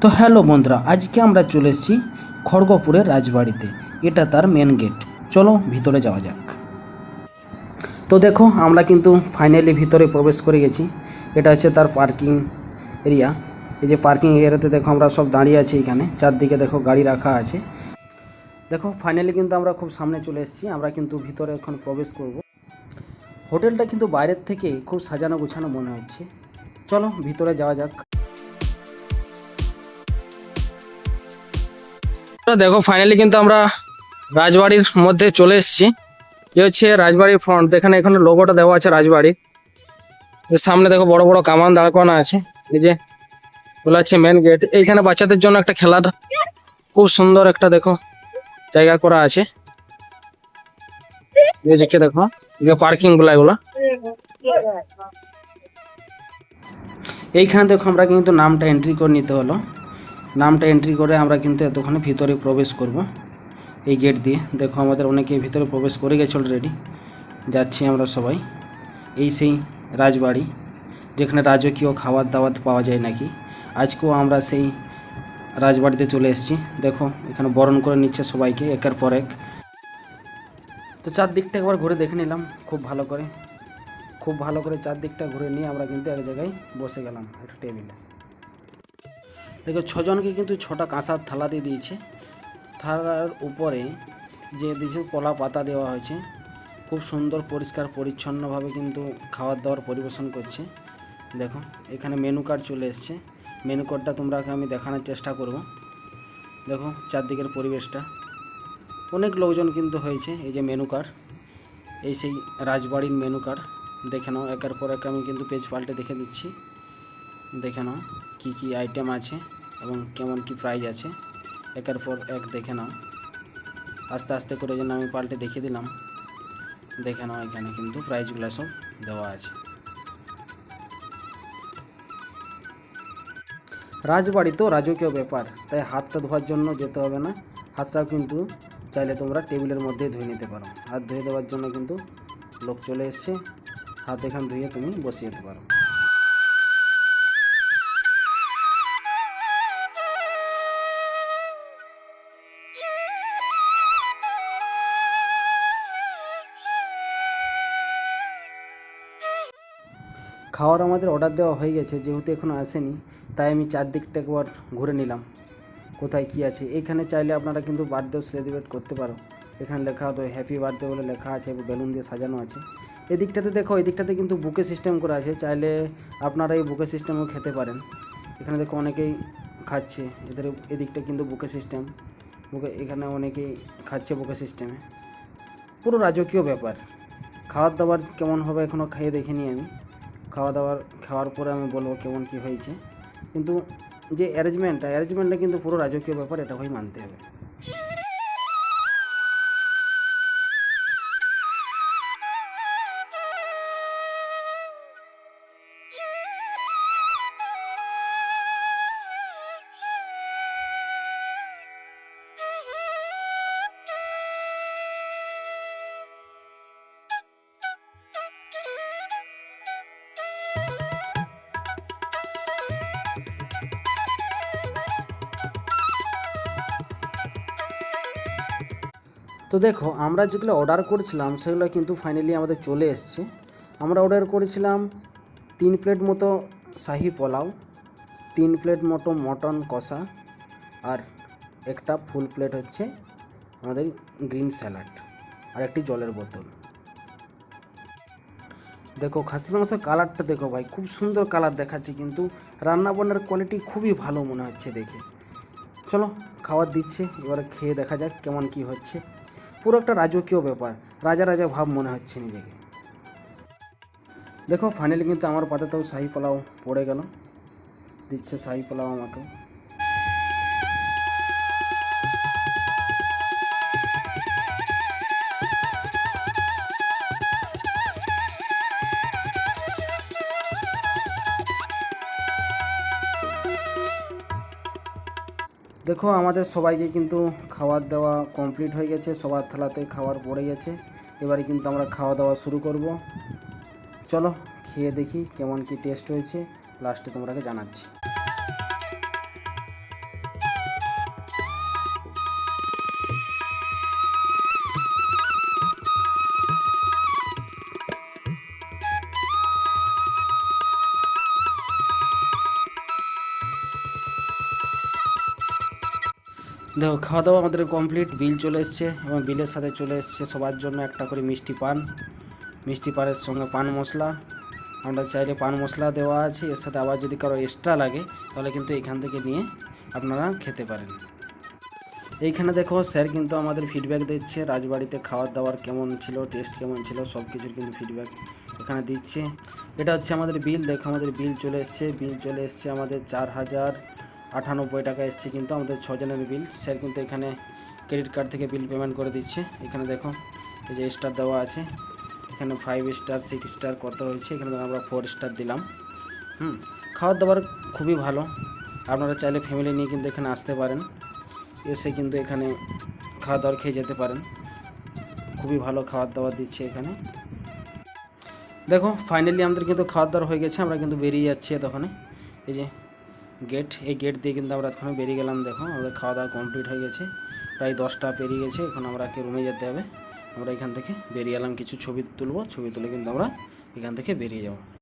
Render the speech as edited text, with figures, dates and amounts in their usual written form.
তো হ্যালো বন্ধুরা, আজকে আমরা চলে এসেছি খড়গপুরের রাজবাড়িতে। এটা তার মেন গেট। চলো ভিতরে যাওয়া যাক। তো দেখো, আমরা কিন্তু ফাইনালি ভিতরে প্রবেশ করে গেছি। এটা হচ্ছে তার পার্কিং এরিয়া। এই যে পার্কিং এরিয়াতে দেখো আমরা সব দাঁড়িয়ে আছি এখানে। চারদিকে দেখো গাড়ি রাখা আছে। দেখো ফাইনালি কিন্তু আমরা খুব সামনে চলে এসেছি। আমরা কিন্তু ভিতরে এখন প্রবেশ করব। হোটেলটা কিন্তু বাইরের থেকে খুব সাজানো গোছানো মনে হচ্ছে। চলো ভিতরে যাওয়া যাক। দেখো ফাইনালি কিন্তু আমরা রাজবাড়ির মধ্যে চলে এসেছি। যে হচ্ছে রাজবাড়ির ফ্রন্ট। এখানে এখানে লোগোটা দেওয়া আছে রাজবাড়ির। এর সামনে দেখো বড় বড় কামান দাঁড় করানো আছে। এই যে বলা হচ্ছে মেন গেট। এইখানে বাচ্চাদের জন্য একটা খেলার খুব সুন্দর একটা দেখো জায়গা করা আছে। দেখে দেখো পার্কিং গুলা এগুলা। এইখানে দেখো আমরা কিন্তু নামটা এন্ট্রি করে নিতে হলো। নামটা এন্ট্রি করে আমরা কিন্তু এতক্ষণে ভিতরে প্রবেশ করব এই গেট দিয়ে। দেখো আমাদের অনেকে ভিতরে প্রবেশ করে গেছে অলরেডি। যাচ্ছি আমরা সবাই। এই সেই রাজবাড়ি যেখানে রাজকীয় খাবার দাবার পাওয়া যায় নাকি। আজকেও আমরা সেই রাজবাড়িতে চলে এসেছি। দেখো এখানে বরণ করে নিচ্ছে সবাইকে একের পর এক। তো চারদিকটা একবার ঘুরে দেখে নিলাম খুব ভালো করে চারদিকটা ঘুরে নিয়ে আমরা কিন্তু এক জায়গায় বসে গেলাম একটা টেবিলে। দেখো ছজনকে কিন্তু 6টা কাঁসার থালা দিয়ে দিয়েছে। থালার উপরে যে দিয়েছে কলা পাতা দেওয়া হয়েছে। খুব সুন্দর পরিষ্কার পরিচ্ছন্নভাবে কিন্তু খাবার দাবার পরিবেশন করছে। দেখো এখানে মেনু কার্ড চলে এসছে। মেনু কার্ডটা তোমরাকে আমি দেখানোর চেষ্টা করব। দেখো চারদিকের পরিবেশটা, অনেক লোকজন কিন্তু হয়েছে। এই যে মেনু কার্ড, এই সেই রাজবাড়ির মেনু কার্ড। দেখে নাও একের পর এক আমি কিন্তু পেজ পাল্টে দেখে দিচ্ছি। দেখে নাও কী কী আইটেম আছে এবং কেমন কি প্রাইস আছে। একের পর এক দেখে নাও। আস্তে আস্তে করে যেন আমি পাল্টে দেখিয়ে দিলাম। দেখে নাও এখানে কিন্তু প্রাইসগুলো সব দেওয়া আছে। রাজবাড়ি তো রাজকীয় ব্যাপার, তাই হাতটা ধোয়ার জন্য যেতে হবে না। হাতটাও কিন্তু চাইলে তোমরা টেবিলের মধ্যে ধুয়ে নিতে পারো। হাত ধুয়ে দেওয়ার জন্য কিন্তু লোক চলে এসছে। হাত এখান ধুয়ে তুমি বসিয়ে যেতে পারো। খাওয়ার আমাদের অর্ডার দেওয়া হয়ে গেছে, যেহেতু এখনও আসেনি তাই আমি চারদিকটা একবার ঘুরে নিলাম কোথায় কি আছে। এখানে চাইলে আপনারা কিন্তু বার্থডেও সেলিব্রেট করতে পারো। এখানে লেখা হতো হ্যাপি বার্থডে বলে লেখা আছে, বেলুন দিয়ে সাজানো আছে। এদিকটাতে দেখো, এদিকটাতে কিন্তু বুকে সিস্টেম করা আছে। চাইলে আপনারা এই বুকে সিস্টেমও খেতে পারেন। এখানে দেখো অনেকেই খাচ্ছে। এদের এদিকটা কিন্তু বুকে সিস্টেম। এখানে অনেকেই খাচ্ছে বুকে সিস্টেমে। পুরো রাজকীয় ব্যাপার। খাবার দাবার কেমন হবে এখনও খেয়ে দেখিনি আমি। খাওয়ার পরে আমি বলবো কেমন কি হয়েছে। কিন্তু যে অ্যারেঞ্জমেন্টটা কিন্তু পুরো রাজকীয় ব্যাপার, এটা ভাই মানতে হবে। তো দেখো আমরা যেগুলো অর্ডার করেছিলাম সেগুলো কিন্তু ফাইনালি আমাদের চলে এসছে। আমরা অর্ডার করেছিলাম 3 প্লেট মতো শাহি পোলাও, 3 প্লেট মতো মটন কষা, আর একটা ফুল প্লেট হচ্ছে আমাদের গ্রিন স্যালাড, আর একটি জলের বোতল। দেখো খাসি মাংসের কালারটা দেখো ভাই, খুব সুন্দর কালার দেখাচ্ছে, কিন্তু রান্নাবান্নার কোয়ালিটি খুবই ভালো মনে হচ্ছে দেখে। চলো খাবার দিচ্ছে, এবারে খেয়ে দেখা যাক কেমন কি হচ্ছে। পুরো একটা রাজকীয় ব্যাপার, রাজা রাজা ভাব মনে হচ্ছে নিজেকে। দেখো ফাইনালি কিন্তু আমার পাতাতেও শাহি পোলাও পড়ে গেল। দিচ্ছে শাহি পোলাও আমাকে। দেখো আমাদের সবাইকে কিন্তু খাবার দাওয়া কমপ্লিট হয়ে গেছে। সবার থালাতে খাবার পড়ে গেছে। এবারে কিন্তু আমরা খাওয়া দাওয়া শুরু করব। চলো খেয়ে দেখি কেমন কি টেস্ট হয়েছে, লাস্টে তোমরাকে জানাচ্ছি। দেখো খাওয়া দাওয়া আমাদের কমপ্লিট, বিল চলে এসছে এবং বিলের সাথে চলে এসছে সবার জন্য একটা করে মিষ্টি পান। মিষ্টি পানের সঙ্গে পান মশলা, আমরা চাইলে পান মশলা দেওয়া আছে, এর সাথে আবার যদি কারো এক্সট্রা লাগে তাহলে কিন্তু এখান থেকে নিয়ে আপনারা খেতে পারেন। এইখানে দেখো স্যার কিন্তু আমাদের ফিডব্যাক দিচ্ছে রাজবাড়িতে খাওয়ার দাওয়ার কেমন ছিল, টেস্ট কেমন ছিল, সব কিছুর কিন্তু ফিডব্যাক এখানে দিচ্ছে। এটা হচ্ছে আমাদের বিল, দেখো আমাদের বিল চলে এসছে। বিল চলে এসছে আমাদের 4098 টাকা এসছে কিন্তু আমাদের 6 জনের বিল। স্যার কিন্তু এখানে ক্রেডিট কার্ড থেকে বিল পেমেন্ট করে দিচ্ছে। এখানে দেখো এই যে স্টার দেওয়া আছে, এখানে 5 স্টার 6 স্টার কত হয়েছে, এখানে আমরা 4 স্টার দিলাম। খাওয়ার দাবার খুবই ভালো, আপনারা চাইলে ফ্যামিলি নিয়ে কিন্তু এখানে আসতে পারেন, এসে কিন্তু এখানে খাওয়া দাওয়ার খেয়ে যেতে পারেন। খুবই ভালো খাবার দাবার দিচ্ছে এখানে। দেখো ফাইনালি আমাদের কিন্তু খাওয়ার দাওয়ার হয়ে গেছে, আমরা কিন্তু বেরিয়ে যাচ্ছি এতক্ষণে। এই যে গেট, এই গেট দিয়ে কিন্তু আমরা এতক্ষণে বেরিয়ে গেলাম। দেখো আমাদের খাওয়া দাওয়া কমপ্লিট হয়ে গেছে, প্রায় 10টা পেরিয়ে গেছে। এখন আমরা রুমে যেতে হবে। আমরা এখান থেকে বেরিয়ে এলাম, কিছু ছবি তুলবো, ছবি তুলে কিন্তু আমরা এখান থেকে বেরিয়ে যাব।